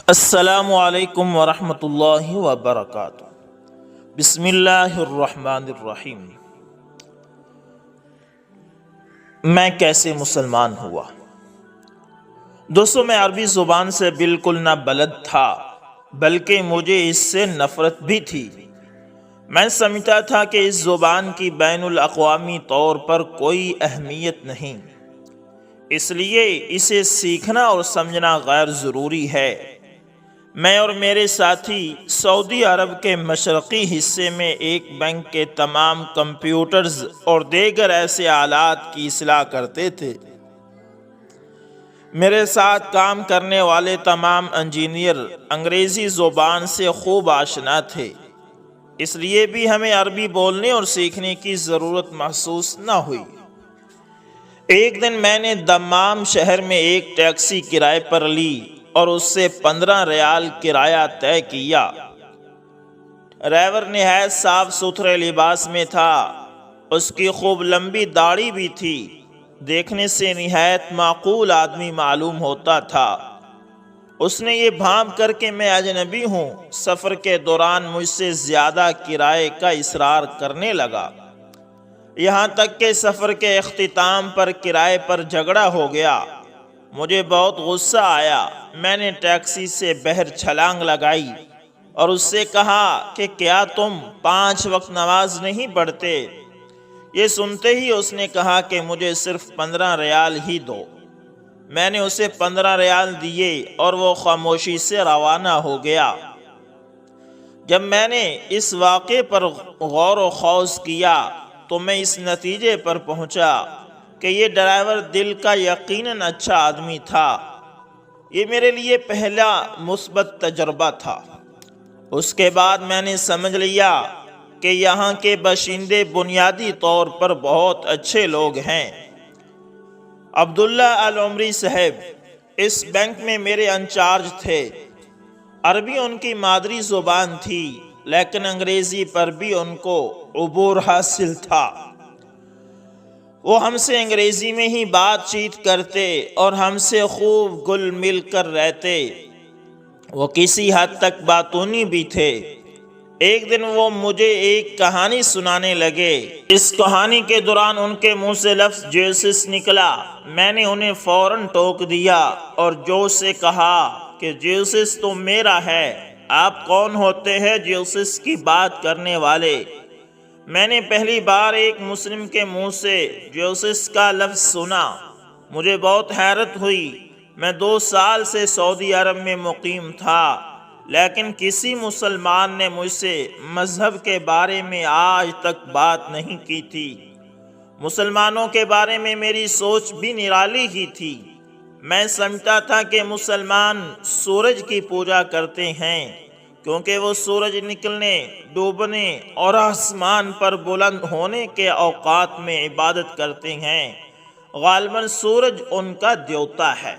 السلام علیکم ورحمۃ اللہ وبرکاتہ۔ بسم اللہ الرحمن الرحیم۔ میں کیسے مسلمان ہوا؟ دوستو، میں عربی زبان سے بالکل نہ بلد تھا، بلکہ مجھے اس سے نفرت بھی تھی۔ میں سمجھتا تھا کہ اس زبان کی بین الاقوامی طور پر کوئی اہمیت نہیں، اس لیے اسے سیکھنا اور سمجھنا غیر ضروری ہے۔ میں اور میرے ساتھی سعودی عرب کے مشرقی حصے میں ایک بینک کے تمام کمپیوٹرز اور دیگر ایسے آلات کی اصلاح کرتے تھے۔ میرے ساتھ کام کرنے والے تمام انجینئر انگریزی زبان سے خوب آشنا تھے، اس لیے بھی ہمیں عربی بولنے اور سیکھنے کی ضرورت محسوس نہ ہوئی۔ ایک دن میں نے دمام شہر میں ایک ٹیکسی کرائے پر لی اور اس سے 15 ریال کرایہ طے کیا۔ ڈرائیور نہایت صاف ستھرے لباس میں تھا، اس کی خوب لمبی داڑھی بھی تھی، دیکھنے سے نہایت معقول آدمی معلوم ہوتا تھا۔ اس نے یہ بھانپ کر کے میں اجنبی ہوں، سفر کے دوران مجھ سے زیادہ کرائے کا اصرار کرنے لگا، یہاں تک کہ سفر کے اختتام پر کرائے پر جھگڑا ہو گیا۔ مجھے بہت غصہ آیا۔ میں نے ٹیکسی سے باہر چھلانگ لگائی اور اس سے کہا کہ کیا تم 5 وقت نماز نہیں پڑھتے؟ یہ سنتے ہی اس نے کہا کہ مجھے صرف 15 ریال ہی دو۔ میں نے اسے 15 ریال دیے اور وہ خاموشی سے روانہ ہو گیا۔ جب میں نے اس واقعے پر غور و خوض کیا تو میں اس نتیجے پر پہنچا کہ یہ ڈرائیور دل کا یقیناً اچھا آدمی تھا۔ یہ میرے لیے پہلا مثبت تجربہ تھا۔ اس کے بعد میں نے سمجھ لیا کہ یہاں کے باشندے بنیادی طور پر بہت اچھے لوگ ہیں۔ عبداللہ العمری صاحب اس بینک میں میرے انچارج تھے۔ عربی ان کی مادری زبان تھی، لیکن انگریزی پر بھی ان کو عبور حاصل تھا۔ وہ ہم سے انگریزی میں ہی بات چیت کرتے اور ہم سے خوب گل مل کر رہتے۔ وہ کسی حد تک باتونی بھی تھے۔ ایک دن وہ مجھے ایک کہانی سنانے لگے۔ اس کہانی کے دوران ان کے منہ سے لفظ جیسس نکلا۔ میں نے انہیں فوراً ٹوک دیا اور جوش سے کہا کہ جیسس تو میرا ہے، آپ کون ہوتے ہیں جیسس کی بات کرنے والے؟ میں نے پہلی بار ایک مسلم کے منہ سے جیسس کا لفظ سنا، مجھے بہت حیرت ہوئی۔ میں 2 سال سے سعودی عرب میں مقیم تھا، لیکن کسی مسلمان نے مجھ سے مذہب کے بارے میں آج تک بات نہیں کی تھی۔ مسلمانوں کے بارے میں میری سوچ بھی نرالی ہی تھی۔ میں سمجھتا تھا کہ مسلمان سورج کی پوجا کرتے ہیں، کیونکہ وہ سورج نکلنے، ڈوبنے اور آسمان پر بلند ہونے کے اوقات میں عبادت کرتے ہیں۔ غالباً سورج ان کا دیوتا ہے۔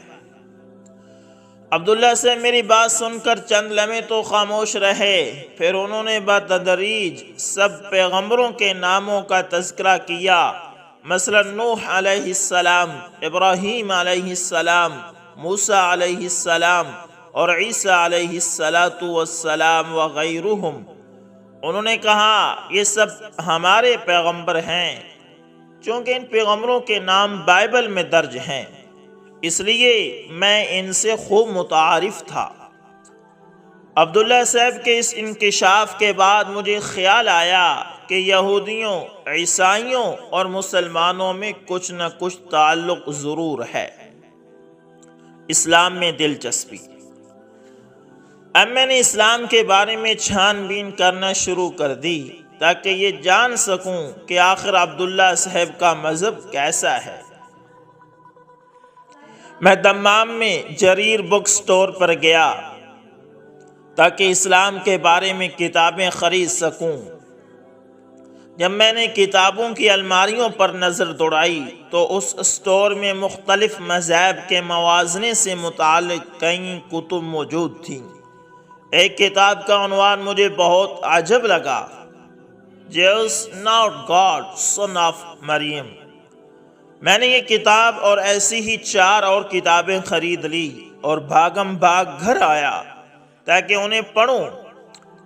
عبداللہ سے میری بات سن کر چند لمحے تو خاموش رہے، پھر انہوں نے بتدریج سب پیغمبروں کے ناموں کا تذکرہ کیا، مثلا نوح علیہ السلام، ابراہیم علیہ السلام، موسیٰ علیہ السلام اور عیسیٰ علیہ السلام وغیرہم۔ انہوں نے کہا یہ سب ہمارے پیغمبر ہیں، چونکہ ان پیغمبروں کے نام بائبل میں درج ہیں، اس لیے میں ان سے خوب متعارف تھا۔ عبداللہ صاحب کے اس انکشاف کے بعد مجھے خیال آیا کہ یہودیوں، عیسائیوں اور مسلمانوں میں کچھ نہ کچھ تعلق ضرور ہے۔ اسلام میں دلچسپی۔ اب میں نے اسلام کے بارے میں چھان بین کرنا شروع کر دی تاکہ یہ جان سکوں کہ آخر عبداللہ صاحب کا مذہب کیسا ہے۔ میں دمام میں جریر بک سٹور پر گیا تاکہ اسلام کے بارے میں کتابیں خرید سکوں۔ جب میں نے کتابوں کی الماریوں پر نظر دوڑائی تو اس سٹور میں مختلف مذاہب کے موازنے سے متعلق کئی کتب موجود تھیں۔ ایک کتاب کا عنوان مجھے بہت عجب لگا، Jesus not God son of Maryam. میں نے یہ کتاب اور ایسی ہی 4 اور کتابیں خرید لی اور بھاگم بھاگ گھر آیا۔ تاکہ انہیں پڑھوں۔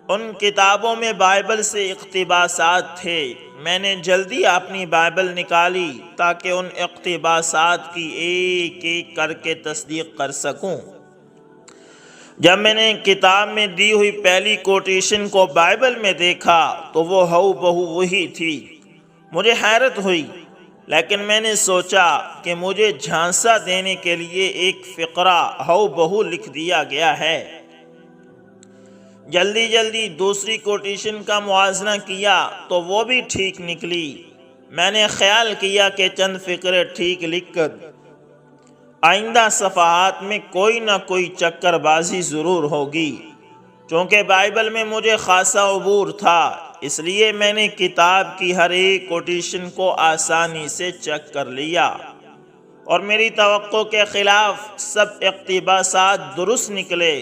ان کتابوں میں بائبل سے اقتباسات تھے۔ میں نے جلدی اپنی بائبل نکالی تاکہ ان اقتباسات کی ایک ایک کر کے تصدیق کر سکوں۔ جب میں نے کتاب میں دی ہوئی پہلی کوٹیشن کو بائبل میں دیکھا تو وہ ہو بہو وہی تھی۔ مجھے حیرت ہوئی، لیکن میں نے سوچا کہ مجھے جھانسا دینے کے لیے ایک فقرہ ہو بہو لکھ دیا گیا ہے۔ جلدی دوسری کوٹیشن کا موازنہ کیا تو وہ بھی ٹھیک نکلی۔ میں نے خیال کیا کہ چند فقرے ٹھیک لکھ کر آئندہ صفحات میں کوئی نہ کوئی چکر بازی ضرور ہوگی۔ چونکہ بائبل میں مجھے خاصا عبور تھا، اس لیے میں نے کتاب کی ہر ایک کوٹیشن کو آسانی سے چیک کر لیا، اور میری توقع کے خلاف سب اقتباسات درست نکلے۔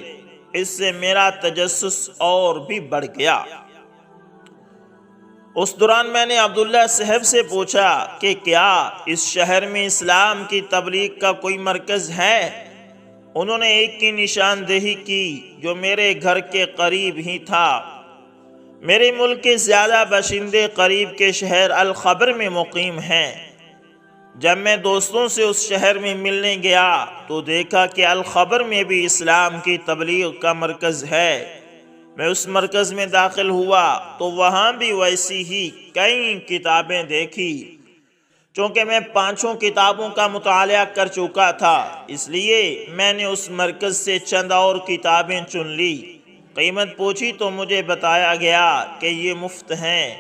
اس سے میرا تجسس اور بھی بڑھ گیا۔ اس دوران میں نے عبداللہ صاحب سے پوچھا کہ کیا اس شہر میں اسلام کی تبلیغ کا کوئی مرکز ہے؟ انہوں نے ایک کی نشاندہی کی جو میرے گھر کے قریب ہی تھا۔ میرے ملک کے زیادہ باشندے قریب کے شہر الخبر میں مقیم ہیں۔ جب میں دوستوں سے اس شہر میں ملنے گیا تو دیکھا کہ الخبر میں بھی اسلام کی تبلیغ کا مرکز ہے۔ میں اس مرکز میں داخل ہوا تو وہاں بھی ویسی ہی کئی کتابیں دیکھی۔ چونکہ میں 5 کتابوں کا مطالعہ کر چکا تھا، اس لیے میں نے اس مرکز سے چند اور کتابیں چن لی۔ قیمت پوچھی تو مجھے بتایا گیا کہ یہ مفت ہیں۔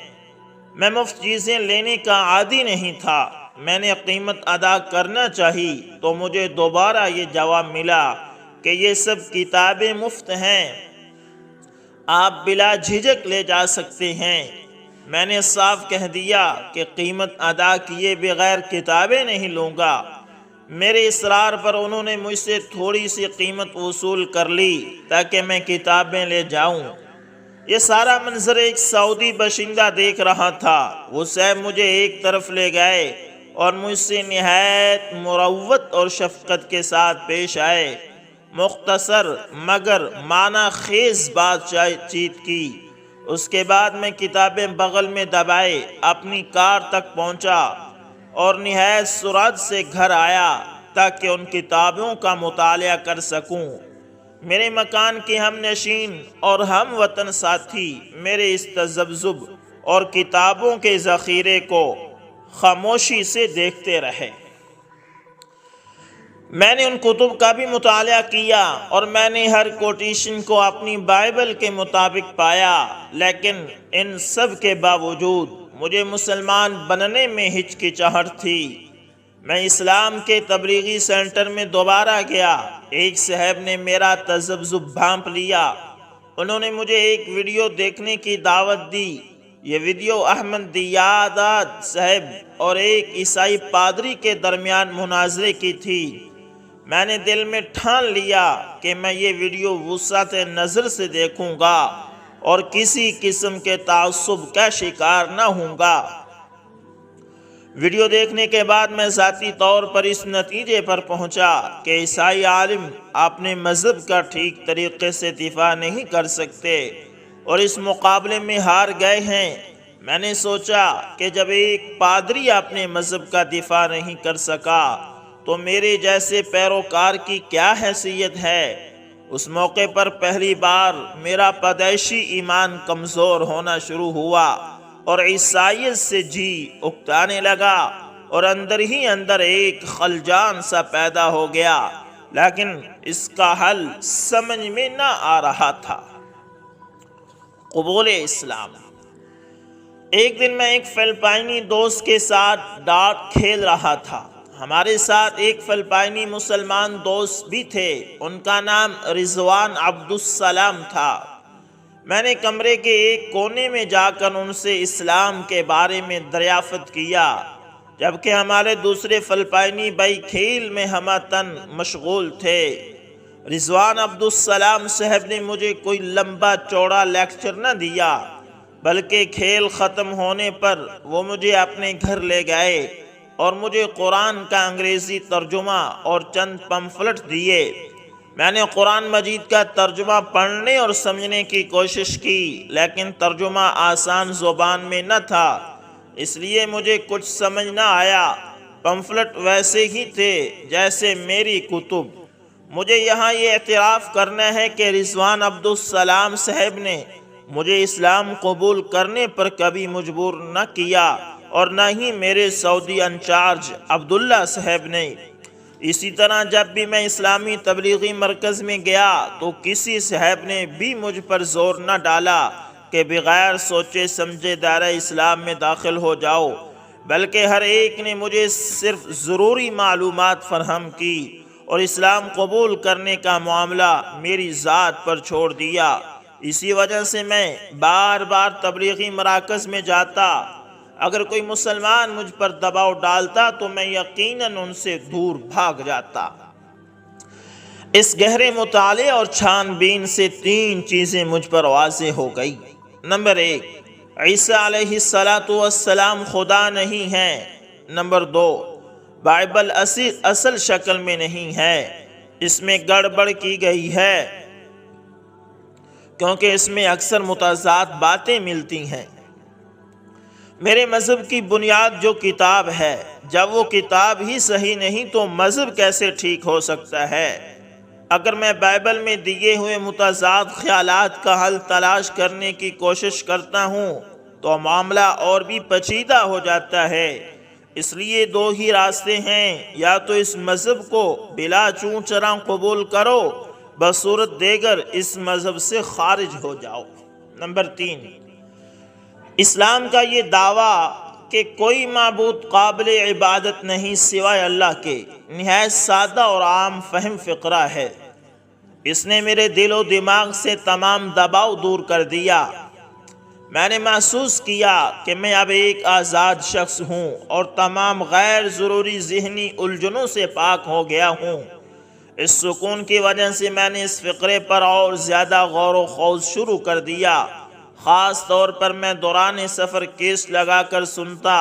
میں مفت چیزیں لینے کا عادی نہیں تھا۔ میں نے قیمت ادا کرنا چاہی تو مجھے دوبارہ یہ جواب ملا کہ یہ سب کتابیں مفت ہیں، آپ بلا جھجک لے جا سکتے ہیں۔ میں نے صاف کہہ دیا کہ قیمت ادا کیے بغیر کتابیں نہیں لوں گا۔ میرے اصرار پر انہوں نے مجھ سے تھوڑی سی قیمت وصول کر لی تاکہ میں کتابیں لے جاؤں۔ یہ سارا منظر ایک سعودی باشندہ دیکھ رہا تھا۔ وہ صاحب مجھے ایک طرف لے گئے اور مجھ سے نہایت مروت اور شفقت کے ساتھ پیش آئے۔ مختصر مگر معنی خیز بات چیت کی۔ اس کے بعد میں کتابیں بغل میں دبائے اپنی کار تک پہنچا اور نہایت سرعت سے گھر آیا تاکہ ان کتابوں کا مطالعہ کر سکوں۔ میرے مکان کے ہم نشین اور ہم وطن ساتھی میرے اس تذبذب اور کتابوں کے ذخیرے کو خاموشی سے دیکھتے رہے۔ میں نے ان کتب کا بھی مطالعہ کیا اور میں نے ہر کوٹیشن کو اپنی بائبل کے مطابق پایا، لیکن ان سب کے باوجود مجھے مسلمان بننے میں ہچکچاہٹ تھی۔ میں اسلام کے تبلیغی سینٹر میں دوبارہ گیا۔ ایک صاحب نے میرا تذبذب بھانپ لیا۔ انہوں نے مجھے ایک ویڈیو دیکھنے کی دعوت دی۔ یہ ویڈیو احمد دیاداد صاحب اور ایک عیسائی پادری کے درمیان مناظرے کی تھی۔ میں نے دل میں ٹھان لیا کہ میں یہ ویڈیو وسعت نظر سے دیکھوں گا اور کسی قسم کے تعصب کا شکار نہ ہوں گا۔ ویڈیو دیکھنے کے بعد میں ذاتی طور پر اس نتیجے پر پہنچا کہ عیسائی عالم اپنے مذہب کا ٹھیک طریقے سے دفاع نہیں کر سکتے اور اس مقابلے میں ہار گئے ہیں۔ میں نے سوچا کہ جب ایک پادری اپنے مذہب کا دفاع نہیں کر سکا تو میرے جیسے پیروکار کی کیا حیثیت ہے۔ اس موقع پر پہلی بار میرا پیدائشی ایمان کمزور ہونا شروع ہوا اور عیسائیت سے جی اکتانے لگا اور اندر ہی اندر ایک خلجان سا پیدا ہو گیا، لیکن اس کا حل سمجھ میں نہ آ رہا تھا۔ قبول اسلام۔ ایک دن میں ایک فلپائنی دوست کے ساتھ ڈارٹ کھیل رہا تھا۔ ہمارے ساتھ ایک فلپائنی مسلمان دوست بھی تھے، ان کا نام رضوان عبدالسلام تھا۔ میں نے کمرے کے ایک کونے میں جا کر ان سے اسلام کے بارے میں دریافت کیا، جبکہ ہمارے دوسرے فلپائنی بھائی کھیل میں ہمہ مشغول تھے۔ رضوان عبدالسلام صاحب نے مجھے کوئی لمبا چوڑا لیکچر نہ دیا، بلکہ کھیل ختم ہونے پر وہ مجھے اپنے گھر لے گئے اور مجھے قرآن کا انگریزی ترجمہ اور چند پمفلٹ دیے۔ میں نے قرآن مجید کا ترجمہ پڑھنے اور سمجھنے کی کوشش کی، لیکن ترجمہ آسان زبان میں نہ تھا، اس لیے مجھے کچھ سمجھ نہ آیا۔ پمفلٹ ویسے ہی تھے جیسے میری کتب۔ مجھے یہاں یہ اعتراف کرنا ہے کہ رضوان عبدالسلام صاحب نے مجھے اسلام قبول کرنے پر کبھی مجبور نہ کیا، اور نہ ہی میرے سعودی انچارج عبداللہ صاحب نے۔ اسی طرح جب بھی میں اسلامی تبلیغی مرکز میں گیا تو کسی صاحب نے بھی مجھ پر زور نہ ڈالا کہ بغیر سوچے سمجھے دائرہ اسلام میں داخل ہو جاؤ، بلکہ ہر ایک نے مجھے صرف ضروری معلومات فراہم کی اور اسلام قبول کرنے کا معاملہ میری ذات پر چھوڑ دیا۔ اسی وجہ سے میں بار بار تبلیغی مراکز میں جاتا۔ اگر کوئی مسلمان مجھ پر دباؤ ڈالتا تو میں یقیناً ان سے دور بھاگ جاتا۔ اس گہرے مطالعے اور چھان بین سے 3 چیزیں مجھ پر واضح ہو گئی۔ نمبر 1، عیسیٰ علیہ السلام خدا نہیں ہے۔ نمبر 2، بائبل اصل شکل میں نہیں ہے، اس میں گڑبڑ کی گئی ہے، کیونکہ اس میں اکثر متضاد باتیں ملتی ہیں۔ میرے مذہب کی بنیاد جو کتاب ہے، جب وہ کتاب ہی صحیح نہیں تو مذہب کیسے ٹھیک ہو سکتا ہے؟ اگر میں بائبل میں دیے ہوئے متضاد خیالات کا حل تلاش کرنے کی کوشش کرتا ہوں تو معاملہ اور بھی پیچیدہ ہو جاتا ہے۔ اس لیے 2 ہی راستے ہیں، یا تو اس مذہب کو بلا چوں چراں قبول کرو، بصورت دیگر اس مذہب سے خارج ہو جاؤ۔ نمبر 3، اسلام کا یہ دعویٰ کہ کوئی معبود قابل عبادت نہیں سوائے اللہ کے نہایت سادہ اور عام فہم فقرہ ہے۔ اس نے میرے دل و دماغ سے تمام دباؤ دور کر دیا۔ میں نے محسوس کیا کہ میں اب ایک آزاد شخص ہوں اور تمام غیر ضروری ذہنی الجھنوں سے پاک ہو گیا ہوں۔ اس سکون کی وجہ سے میں نے اس فقرے پر اور زیادہ غور و خوض شروع کر دیا۔ خاص طور پر میں دوران سفر کیس لگا کر سنتا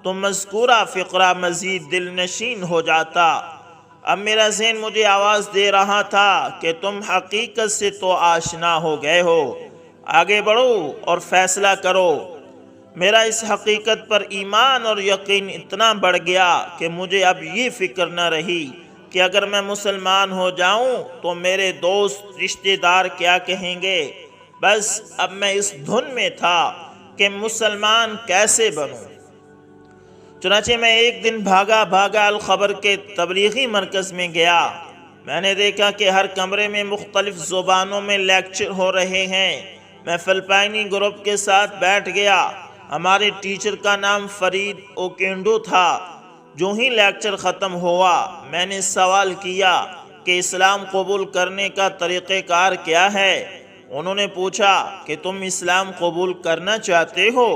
تو مذکورہ فقرہ مزید دل نشین ہو جاتا۔ اب میرا ذہن مجھے آواز دے رہا تھا کہ تم حقیقت سے تو آشنا ہو گئے ہو، آگے بڑھو اور فیصلہ کرو۔ میرا اس حقیقت پر ایمان اور یقین اتنا بڑھ گیا کہ مجھے اب یہ فکر نہ رہی کہ اگر میں مسلمان ہو جاؤں تو میرے دوست رشتہ دار کیا کہیں گے۔ بس اب میں اس دھن میں تھا کہ مسلمان کیسے بنوں۔ چنانچہ میں ایک دن بھاگا الخبر کے تبلیغی مرکز میں گیا۔ میں نے دیکھا کہ ہر کمرے میں مختلف زبانوں میں لیکچر ہو رہے ہیں۔ میں فلپائنی گروپ کے ساتھ بیٹھ گیا۔ ہمارے ٹیچر کا نام فرید اوکینڈو تھا۔ جو ہی لیکچر ختم ہوا میں نے سوال کیا کہ اسلام قبول کرنے کا طریقہ کار کیا ہے؟ انہوں نے پوچھا کہ تم اسلام قبول کرنا چاہتے ہو؟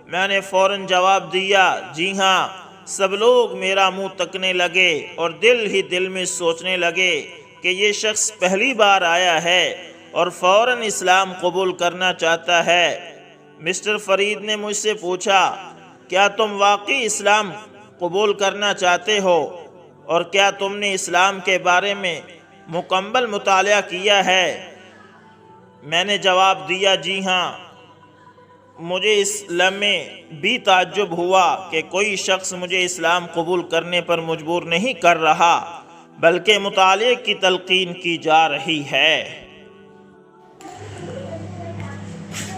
میں نے فوراً جواب دیا، جی ہاں۔ سب لوگ میرا منہ تکنے لگے اور دل ہی دل میں سوچنے لگے کہ یہ شخص پہلی بار آیا ہے اور فوراً اسلام قبول کرنا چاہتا ہے۔ مسٹر فرید نے مجھ سے پوچھا، کیا تم واقعی اسلام قبول کرنا چاہتے ہو اور کیا تم نے اسلام کے بارے میں مکمل مطالعہ کیا ہے؟ میں نے جواب دیا، جی ہاں۔ مجھے اس لمحے بھی تعجب ہوا کہ کوئی شخص مجھے اسلام قبول کرنے پر مجبور نہیں کر رہا بلکہ مطالعے کی تلقین کی جا رہی ہے۔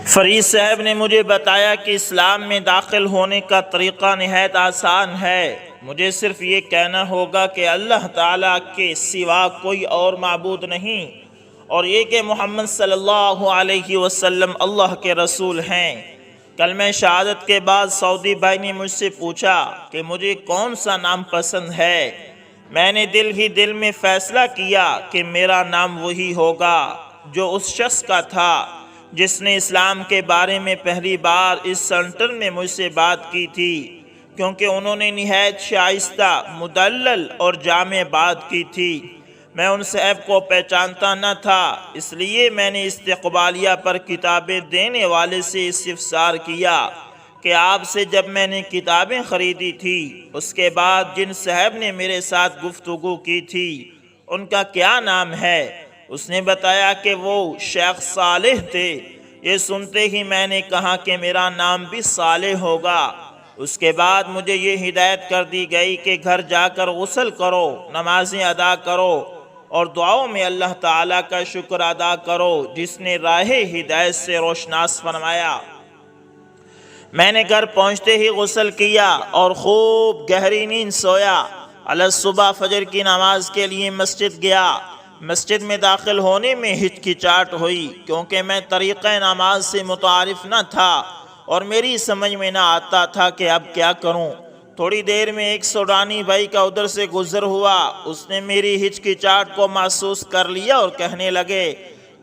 فرید صاحب نے مجھے بتایا کہ اسلام میں داخل ہونے کا طریقہ نہایت آسان ہے۔ مجھے صرف یہ کہنا ہوگا کہ اللہ تعالیٰ کے سوا کوئی اور معبود نہیں، اور یہ کہ محمد صلی اللہ علیہ وسلم اللہ کے رسول ہیں۔ کلمہ شہادت کے بعد سعودی بھائی نے مجھ سے پوچھا کہ مجھے کون سا نام پسند ہے۔ میں نے دل ہی دل میں فیصلہ کیا کہ میرا نام وہی ہوگا جو اس شخص کا تھا جس نے اسلام کے بارے میں پہلی بار اس سنٹر میں مجھ سے بات کی تھی، کیونکہ انہوں نے نہایت شائستہ، مدلل اور جامع بات کی تھی۔ میں ان صاحب کو پہچانتا نہ تھا، اس لیے میں نے استقبالیہ پر کتابیں دینے والے سے استفسار کیا کہ آپ سے جب میں نے کتابیں خریدی تھی اس کے بعد جن صاحب نے میرے ساتھ گفتگو کی تھی ان کا کیا نام ہے؟ اس نے بتایا کہ وہ شیخ صالح تھے۔ یہ سنتے ہی میں نے کہا کہ میرا نام بھی صالح ہوگا۔ اس کے بعد مجھے یہ ہدایت کر دی گئی کہ گھر جا کر غسل کرو، نمازیں ادا کرو اور دعاؤں میں اللہ تعالیٰ کا شکر ادا کرو جس نے راہ ہدایت سے روشناس فرمایا۔ میں نے گھر پہنچتے ہی غسل کیا اور خوب گہری نیند سویا۔ صبح فجر کی نماز کے لیے مسجد گیا۔ مسجد میں داخل ہونے میں ہچکچاہٹ ہوئی کیونکہ میں طریقہ نماز سے متعارف نہ تھا اور میری سمجھ میں نہ آتا تھا کہ اب کیا کروں۔ تھوڑی دیر میں ایک سوڈانی بھائی کا ادھر سے گزر ہوا۔ اس نے میری ہچکچاہٹ کو محسوس کر لیا اور کہنے لگے،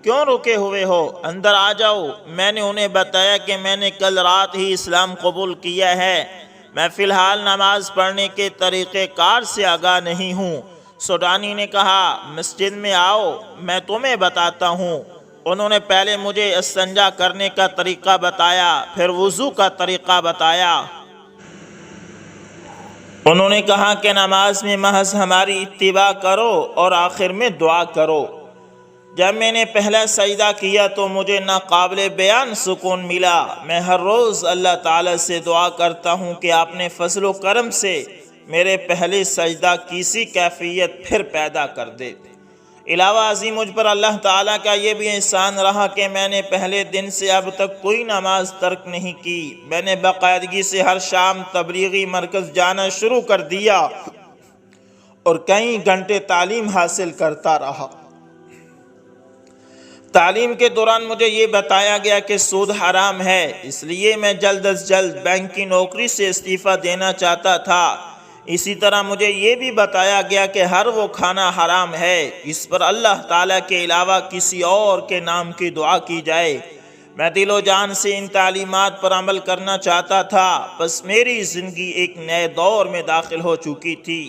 کیوں رکے ہوئے ہو؟ اندر آ جاؤ۔ میں نے انہیں بتایا کہ میں نے کل رات ہی اسلام قبول کیا ہے، میں فی الحال نماز پڑھنے کے طریقہ کار سے آگاہ نہیں ہوں۔ سوڈانی نے کہا، مسجد میں آؤ، میں تمہیں بتاتا ہوں۔ انہوں نے پہلے مجھے استنجا کرنے کا طریقہ بتایا، پھر وضو کا طریقہ بتایا۔ انہوں نے کہا کہ نماز میں محض ہماری اتباع کرو اور آخر میں دعا کرو۔ جب میں نے پہلا سجدہ کیا تو مجھے ناقابل بیان سکون ملا۔ میں ہر روز اللہ تعالیٰ سے دعا کرتا ہوں کہ آپ نے فضل و کرم سے میرے پہلے سجدہ کیسی کیفیت پھر پیدا کر دے۔ علاوہ ازیں مجھ پر اللہ تعالیٰ کا یہ بھی احسان رہا کہ میں نے پہلے دن سے اب تک کوئی نماز ترک نہیں کی۔ میں نے باقاعدگی سے ہر شام تبلیغی مرکز جانا شروع کر دیا اور کئی گھنٹے تعلیم حاصل کرتا رہا۔ تعلیم کے دوران مجھے یہ بتایا گیا کہ سود حرام ہے، اس لیے میں جلد از جلد بینک کی نوکری سے استعفیٰ دینا چاہتا تھا۔ اسی طرح مجھے یہ بھی بتایا گیا کہ ہر وہ کھانا حرام ہے اس پر اللہ تعالیٰ کے علاوہ کسی اور کے نام کی دعا کی جائے۔ میں دل و جان سے ان تعلیمات پر عمل کرنا چاہتا تھا، بس میری زندگی ایک نئے دور میں داخل ہو چکی تھی،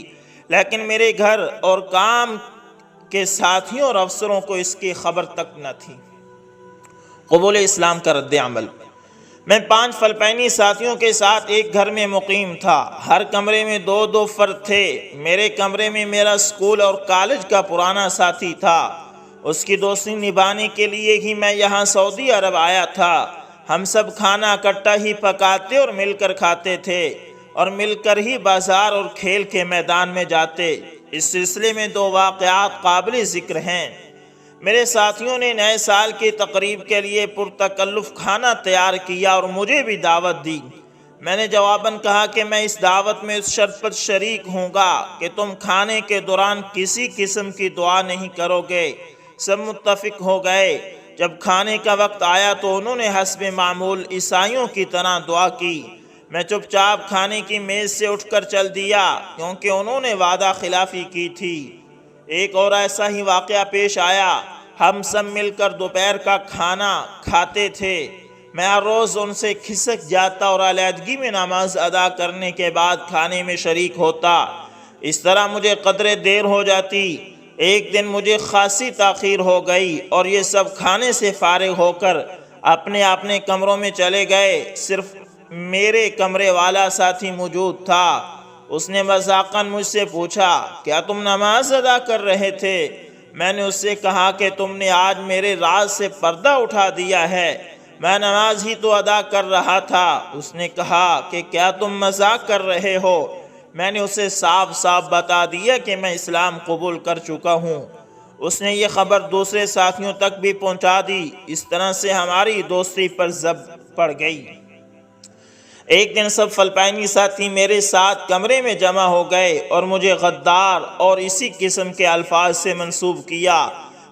لیکن میرے گھر اور کام کے ساتھیوں اور افسروں کو اس کی خبر تک نہ تھی۔ قبول اسلام کا رد عمل۔ میں 5 فلپائنی ساتھیوں کے ساتھ ایک گھر میں مقیم تھا۔ ہر کمرے میں 2 فرد تھے۔ میرے کمرے میں میرا اسکول اور کالج کا پرانا ساتھی تھا۔ اس کی دوستی نبھانے کے لیے ہی میں یہاں سعودی عرب آیا تھا۔ ہم سب کھانا اکٹھا ہی پکاتے اور مل کر کھاتے تھے اور مل کر ہی بازار اور کھیل کے میدان میں جاتے۔ اس سلسلے میں 2 واقعات قابل ذکر ہیں۔ میرے ساتھیوں نے نئے سال کی تقریب کے لیے پرتکلف کھانا تیار کیا اور مجھے بھی دعوت دی۔ میں نے جواباً کہا کہ میں اس دعوت میں اس شرط پر شریک ہوں گا کہ تم کھانے کے دوران کسی قسم کی دعا نہیں کرو گے۔ سب متفق ہو گئے۔ جب کھانے کا وقت آیا تو انہوں نے حسب معمول عیسائیوں کی طرح دعا کی۔ میں چپ چاپ کھانے کی میز سے اٹھ کر چل دیا کیونکہ انہوں نے وعدہ خلافی کی تھی۔ ایک اور ایسا ہی واقعہ پیش آیا۔ ہم سب مل کر دوپہر کا کھانا کھاتے تھے۔ میں ہر روز ان سے کھسک جاتا اور علیحدگی میں نماز ادا کرنے کے بعد کھانے میں شریک ہوتا۔ اس طرح مجھے قدرے دیر ہو جاتی۔ ایک دن مجھے خاصی تاخیر ہو گئی اور یہ سب کھانے سے فارغ ہو کر اپنے اپنے کمروں میں چلے گئے۔ صرف میرے کمرے والا ساتھی موجود تھا۔ اس نے مذاقاً مجھ سے پوچھا، کیا تم نماز ادا کر رہے تھے؟ میں نے اس سے کہا کہ تم نے آج میرے راز سے پردہ اٹھا دیا ہے، میں نماز ہی تو ادا کر رہا تھا۔ اس نے کہا کہ کیا تم مذاق کر رہے ہو؟ میں نے اسے صاف صاف بتا دیا کہ میں اسلام قبول کر چکا ہوں۔ اس نے یہ خبر دوسرے ساتھیوں تک بھی پہنچا دی۔ اس طرح سے ہماری دوستی پر زب پڑ گئی۔ ایک دن سب فلپائنی ساتھی میرے ساتھ کمرے میں جمع ہو گئے اور مجھے غدار اور اسی قسم کے الفاظ سے منسوب کیا۔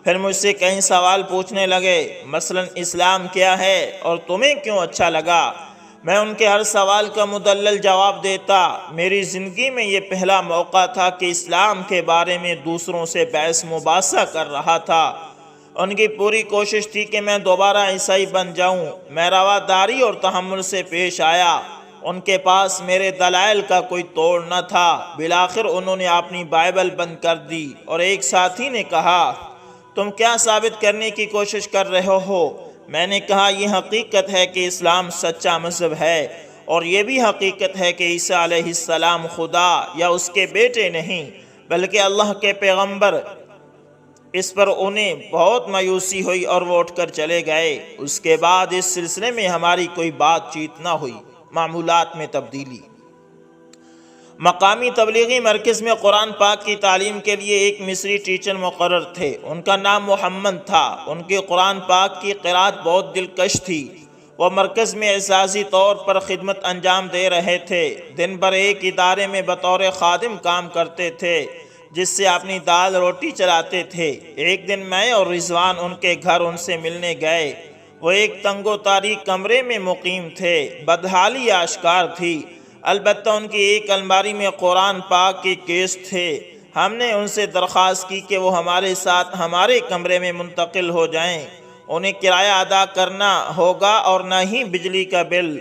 پھر مجھ سے کئی سوال پوچھنے لگے، مثلا اسلام کیا ہے اور تمہیں کیوں اچھا لگا؟ میں ان کے ہر سوال کا مدلل جواب دیتا۔ میری زندگی میں یہ پہلا موقع تھا کہ اسلام کے بارے میں دوسروں سے بحث مباحثہ کر رہا تھا۔ ان کی پوری کوشش تھی کہ میں دوبارہ عیسائی بن جاؤں۔ میں رواداری اور تحمل سے پیش آیا۔ ان کے پاس میرے دلائل کا کوئی توڑ نہ تھا۔ بالآخر انہوں نے اپنی بائبل بند کر دی اور ایک ساتھی نے کہا، تم کیا ثابت کرنے کی کوشش کر رہے ہو؟ میں نے کہا، یہ حقیقت ہے کہ اسلام سچا مذہب ہے اور یہ بھی حقیقت ہے کہ عیسیٰ علیہ السلام خدا یا اس کے بیٹے نہیں بلکہ اللہ کے پیغمبر اس پر انہیں بہت مایوسی ہوئی اور وہ اٹھ کر چلے گئے۔ اس کے بعد اس سلسلے میں ہماری کوئی بات چیت نہ ہوئی۔ معمولات میں تبدیلی۔ مقامی تبلیغی مرکز میں قرآن پاک کی تعلیم کے لیے ایک مصری ٹیچر مقرر تھے۔ ان کا نام محمد تھا۔ ان کی قرآن پاک کی قرأت بہت دلکش تھی۔ وہ مرکز میں اعزازی طور پر خدمت انجام دے رہے تھے۔ دن بھر ایک ادارے میں بطور خادم کام کرتے تھے جس سے اپنی دال روٹی چلاتے تھے۔ ایک دن میں اور رضوان ان کے گھر ان سے ملنے گئے۔ وہ ایک تنگ و تاریک کمرے میں مقیم تھے۔ بدحالی آشکار تھی، البتہ ان کی ایک الماری میں قرآن پاک کے کیس تھے۔ ہم نے ان سے درخواست کی کہ وہ ہمارے ساتھ ہمارے کمرے میں منتقل ہو جائیں۔ انہیں کرایہ ادا کرنا ہوگا اور نہ ہی بجلی کا بل۔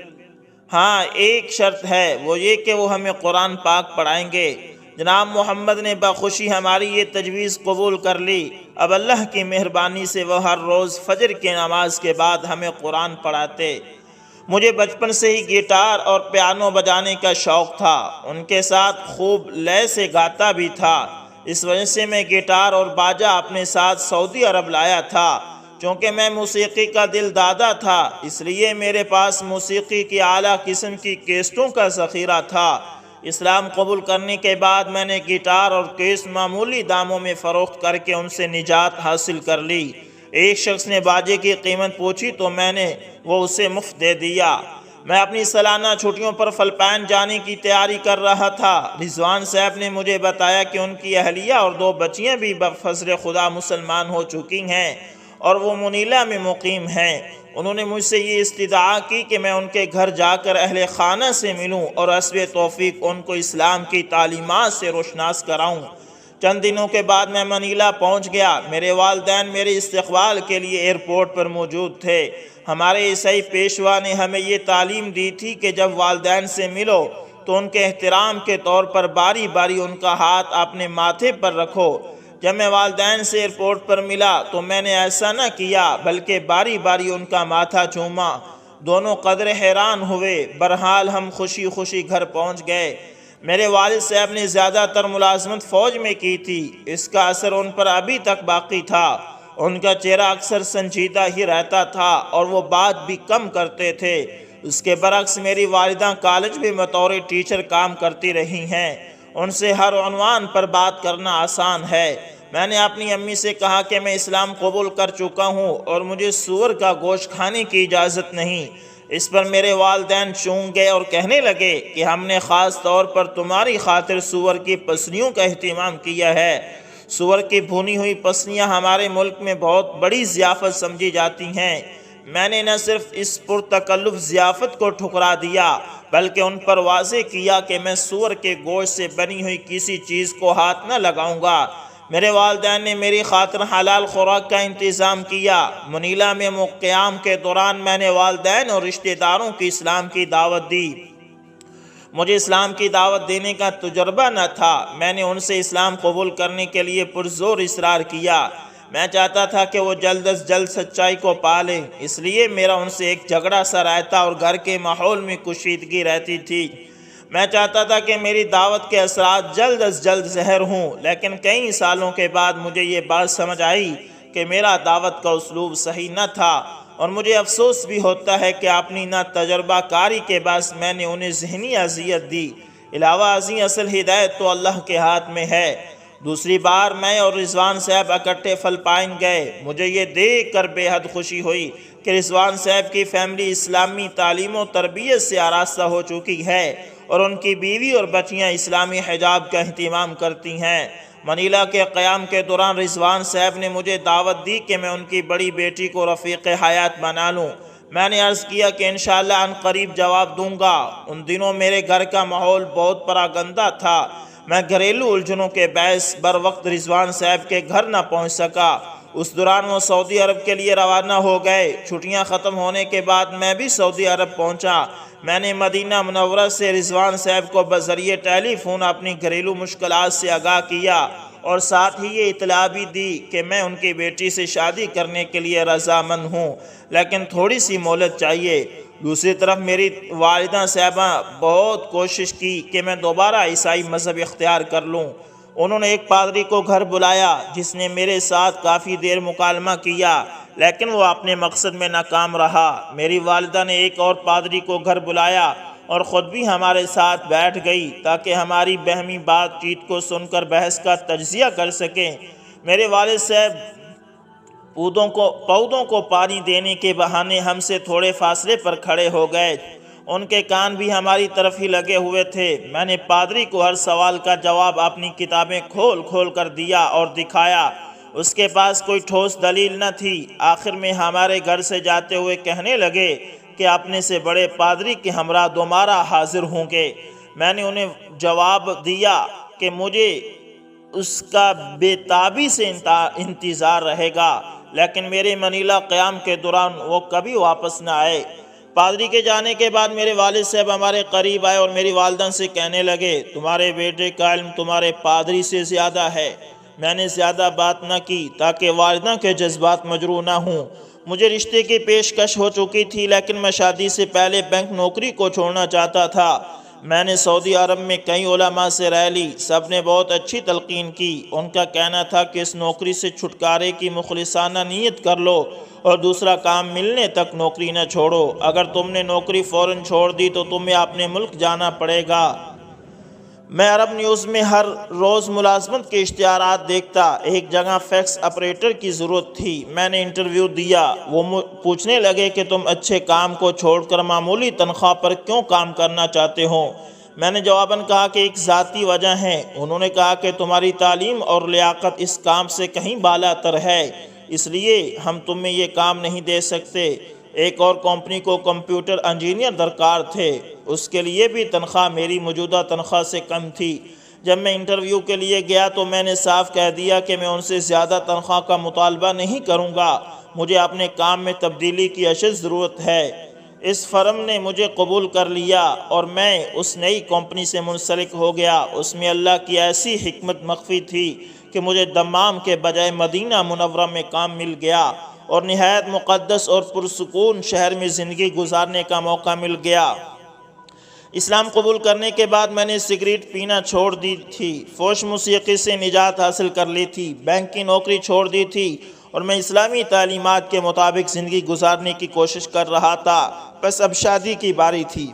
ہاں، ایک شرط ہے، وہ یہ کہ وہ ہمیں قرآن پاک پڑھائیں گے۔ جناب محمد نے بخوشی ہماری یہ تجویز قبول کر لی۔ اب اللہ کی مہربانی سے وہ ہر روز فجر کی نماز کے بعد ہمیں قرآن پڑھاتے۔ مجھے بچپن سے ہی گٹار اور پیانو بجانے کا شوق تھا۔ ان کے ساتھ خوب لے سے گاتا بھی تھا۔ اس وجہ سے میں گٹار اور باجا اپنے ساتھ سعودی عرب لایا تھا۔ چونکہ میں موسیقی کا دل دادا تھا، اس لیے میرے پاس موسیقی کی اعلیٰ قسم کی کیسٹوں کا ذخیرہ تھا۔ اسلام قبول کرنے کے بعد میں نے گٹار اور کیسٹ معمولی داموں میں فروخت کر کے ان سے نجات حاصل کر لی۔ ایک شخص نے باجے کی قیمت پوچھی تو میں نے وہ اسے مفت دے دیا۔ میں اپنی سالانہ چھٹیوں پر فلپائن جانے کی تیاری کر رہا تھا۔ رضوان صاحب نے مجھے بتایا کہ ان کی اہلیہ اور 2 بچیاں بھی بفضل خدا مسلمان ہو چکی ہیں اور وہ منیلا میں مقیم ہیں۔ انہوں نے مجھ سے یہ استدعا کی کہ میں ان کے گھر جا کر اہل خانہ سے ملوں اور حسب توفیق ان کو اسلام کی تعلیمات سے روشناس کراؤں۔ چند دنوں کے بعد میں منیلا پہنچ گیا۔ میرے والدین میرے استقبال کے لیے ایئرپورٹ پر موجود تھے۔ ہمارے عیسائی پیشوا نے ہمیں یہ تعلیم دی تھی کہ جب والدین سے ملو تو ان کے احترام کے طور پر باری باری ان کا ہاتھ اپنے ماتھے پر رکھو۔ جب میں والدین سے ایئرپورٹ پر ملا تو میں نے ایسا نہ کیا بلکہ باری باری ان کا ماتھا چوما۔ دونوں قدر حیران ہوئے۔ بہرحال ہم خوشی خوشی گھر پہنچ گئے۔ میرے والد صاحب نے زیادہ تر ملازمت فوج میں کی تھی۔ اس کا اثر ان پر ابھی تک باقی تھا۔ ان کا چہرہ اکثر سنجیدہ ہی رہتا تھا اور وہ بات بھی کم کرتے تھے۔ اس کے برعکس میری والدہ کالج میں بطور ٹیچر کام کرتی رہی ہیں۔ ان سے ہر عنوان پر بات کرنا آسان ہے۔ میں نے اپنی امی سے کہا کہ میں اسلام قبول کر چکا ہوں اور مجھے سور کا گوشت کھانے کی اجازت نہیں۔ اس پر میرے والدین چونک گئے اور کہنے لگے کہ ہم نے خاص طور پر تمہاری خاطر سور کی پسلیوں کا اہتمام کیا ہے۔ سور کی بھونی ہوئی پسلیاں ہمارے ملک میں بہت بڑی ضیافت سمجھی جاتی ہیں۔ میں نے نہ صرف اس پرتکلف ضیافت کو ٹھکرا دیا بلکہ ان پر واضح کیا کہ میں سور کے گوشت سے بنی ہوئی کسی چیز کو ہاتھ نہ لگاؤں گا۔ میرے والدین نے میری خاطر حلال خوراک کا انتظام کیا۔ منیلا میں قیام کے دوران میں نے والدین اور رشتہ داروں کی اسلام کی دعوت دی۔ مجھے اسلام کی دعوت دینے کا تجربہ نہ تھا۔ میں نے ان سے اسلام قبول کرنے کے لیے پرزور اصرار کیا۔ میں چاہتا تھا کہ وہ جلد از جلد سچائی کو پالیں، اس لیے میرا ان سے ایک جھگڑا سا رہتا اور گھر کے ماحول میں کشیدگی رہتی تھی۔ میں چاہتا تھا کہ میری دعوت کے اثرات جلد از جلد ظاہر ہوں، لیکن کئی سالوں کے بعد مجھے یہ بات سمجھ آئی کہ میرا دعوت کا اسلوب صحیح نہ تھا، اور مجھے افسوس بھی ہوتا ہے کہ اپنی نہ تجربہ کاری کے باعث میں نے انہیں ذہنی اذیت دی۔ علاوہ ازیں اصل ہدایت تو اللہ کے ہاتھ میں ہے۔ دوسری بار میں اور رضوان صاحب اکٹھے فلپائن گئے۔ مجھے یہ دیکھ کر بے حد خوشی ہوئی کہ رضوان صاحب کی فیملی اسلامی تعلیم و تربیت سے آراستہ ہو چکی ہے اور ان کی بیوی اور بچیاں اسلامی حجاب کا اہتمام کرتی ہیں۔ منیلا کے قیام کے دوران رضوان صاحب نے مجھے دعوت دی کہ میں ان کی بڑی بیٹی کو رفیق حیات بنا لوں۔ میں نے عرض کیا کہ انشاءاللہ ان قریب جواب دوں گا۔ ان دنوں میرے گھر کا ماحول بہت پراگندہ تھا۔ میں گھریلو الجھنوں کے باعث بر وقت رضوان صاحب کے گھر نہ پہنچ سکا۔ اس دوران وہ سعودی عرب کے لیے روانہ ہو گئے۔ چھٹیاں ختم ہونے کے بعد میں بھی سعودی عرب پہنچا۔ میں نے مدینہ منورہ سے رضوان صاحب کو بذریعہ ٹیلی فون اپنی گھریلو مشکلات سے آگاہ کیا اور ساتھ ہی یہ اطلاع بھی دی کہ میں ان کی بیٹی سے شادی کرنے کے لیے رضامند ہوں، لیکن تھوڑی سی مہلت چاہیے۔ دوسری طرف میری والدہ صاحبہ بہت کوشش کی کہ میں دوبارہ عیسائی مذہب اختیار کر لوں۔ انہوں نے ایک پادری کو گھر بلایا جس نے میرے ساتھ کافی دیر مکالمہ کیا، لیکن وہ اپنے مقصد میں ناکام رہا۔ میری والدہ نے ایک اور پادری کو گھر بلایا اور خود بھی ہمارے ساتھ بیٹھ گئی تاکہ ہماری بہمی بات چیت کو سن کر بحث کا تجزیہ کر سکیں۔ میرے والد صاحب پودوں کو پانی دینے کے بہانے ہم سے تھوڑے فاصلے پر کھڑے ہو گئے۔ ان کے کان بھی ہماری طرف ہی لگے ہوئے تھے۔ میں نے پادری کو ہر سوال کا جواب اپنی کتابیں کھول کھول کر دیا اور دکھایا۔ اس کے پاس کوئی ٹھوس دلیل نہ تھی۔ آخر میں ہمارے گھر سے جاتے ہوئے کہنے لگے کہ اپنے سے بڑے پادری کے ہمراہ دوبارہ حاضر ہوں گے۔ میں نے انہیں جواب دیا کہ مجھے اس کا بے تابی سے انتظار رہے گا، لیکن میرے منیلا قیام کے دوران وہ کبھی واپس نہ آئے۔ پادری کے جانے کے بعد میرے والد صاحب ہمارے قریب آئے اور میری والدہ سے کہنے لگے، تمہارے بیٹے کا علم تمہارے پادری سے زیادہ ہے۔ میں نے زیادہ بات نہ کی تاکہ والدہ کے جذبات مجروح نہ ہوں۔ مجھے رشتے کی پیشکش ہو چکی تھی، لیکن میں شادی سے پہلے بینک نوکری کو چھوڑنا چاہتا تھا۔ میں نے سعودی عرب میں کئی علماء سے رائے لی، سب نے بہت اچھی تلقین کی۔ ان کا کہنا تھا کہ اس نوکری سے چھٹکارے کی مخلصانہ نیت کر لو اور دوسرا کام ملنے تک نوکری نہ چھوڑو۔ اگر تم نے نوکری فوراً چھوڑ دی تو تمہیں اپنے ملک جانا پڑے گا۔ میں عرب نیوز میں ہر روز ملازمت کے اشتہارات دیکھتا۔ ایک جگہ فیکس آپریٹر کی ضرورت تھی۔ میں نے انٹرویو دیا۔ وہ پوچھنے لگے کہ تم اچھے کام کو چھوڑ کر معمولی تنخواہ پر کیوں کام کرنا چاہتے ہو؟ میں نے جواباً کہا کہ ایک ذاتی وجہ ہے۔ انہوں نے کہا کہ تمہاری تعلیم اور لیاقت اس کام سے کہیں بالا تر ہے، اس لیے ہم تمہیں یہ کام نہیں دے سکتے۔ ایک اور کمپنی کو کمپیوٹر انجینئر درکار تھے، اس کے لیے بھی تنخواہ میری موجودہ تنخواہ سے کم تھی۔ جب میں انٹرویو کے لیے گیا تو میں نے صاف کہہ دیا کہ میں ان سے زیادہ تنخواہ کا مطالبہ نہیں کروں گا، مجھے اپنے کام میں تبدیلی کی اشد ضرورت ہے۔ اس فرم نے مجھے قبول کر لیا اور میں اس نئی کمپنی سے منسلک ہو گیا۔ اس میں اللہ کی ایسی حکمت مخفی تھی کہ مجھے دمام کے بجائے مدینہ منورہ میں کام مل گیا اور نہایت مقدس اور پرسکون شہر میں زندگی گزارنے کا موقع مل گیا۔ اسلام قبول کرنے کے بعد میں نے سگریٹ پینا چھوڑ دی تھی، فحش موسیقی سے نجات حاصل کر لی تھی، بینک کی نوکری چھوڑ دی تھی اور میں اسلامی تعلیمات کے مطابق زندگی گزارنے کی کوشش کر رہا تھا۔ بس اب شادی کی باری تھی۔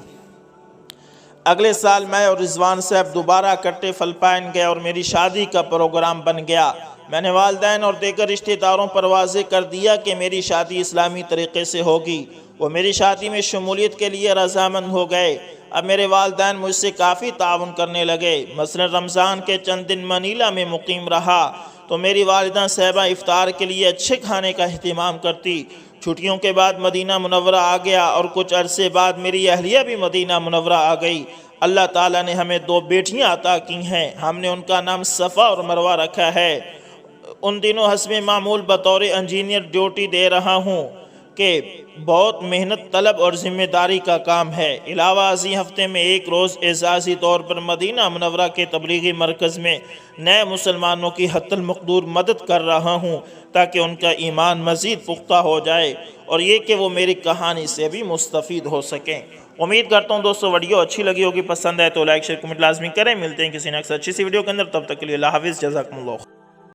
اگلے سال میں اور رضوان صاحب دوبارہ اکٹھے فلپائن گئے اور میری شادی کا پروگرام بن گیا۔ میں نے والدین اور دیگر رشتہ داروں پر واضح کر دیا کہ میری شادی اسلامی طریقے سے ہوگی۔ وہ میری شادی میں شمولیت کے لیے رضامند ہو گئے۔ اب میرے والدین مجھ سے کافی تعاون کرنے لگے۔ مثلا رمضان کے چند دن منیلا میں مقیم رہا تو میری والدہ صاحبہ افطار کے لیے اچھے کھانے کا اہتمام کرتی۔ چھٹیوں کے بعد مدینہ منورہ آ گیا اور کچھ عرصے بعد میری اہلیہ بھی مدینہ منورہ آ گئی۔ اللہ تعالیٰ نے ہمیں 2 بیٹیاں عطا کی ہیں، ہم نے ان کا نام صفا اور مروہ رکھا ہے۔ ان دنوں حسب معمول بطور انجینئر ڈیوٹی دے رہا ہوں کہ بہت محنت طلب اور ذمہ داری کا کام ہے۔ علاوہ ازیں ہفتے میں 1 روز اعزازی طور پر مدینہ منورہ کے تبلیغی مرکز میں نئے مسلمانوں کی حتی المقدور مدد کر رہا ہوں تاکہ ان کا ایمان مزید پختہ ہو جائے اور یہ کہ وہ میری کہانی سے بھی مستفید ہو سکیں۔ امید کرتا ہوں دوستو ویڈیو اچھی لگی ہوگی، پسند ہے تو لائک شیئر کمنٹ لازمی کریں۔ ملتے ہیں کسی نیکسٹ اچھی سی ویڈیو کے اندر، تب تک کے لیے اللہ حافظ، جزاکم اللہ۔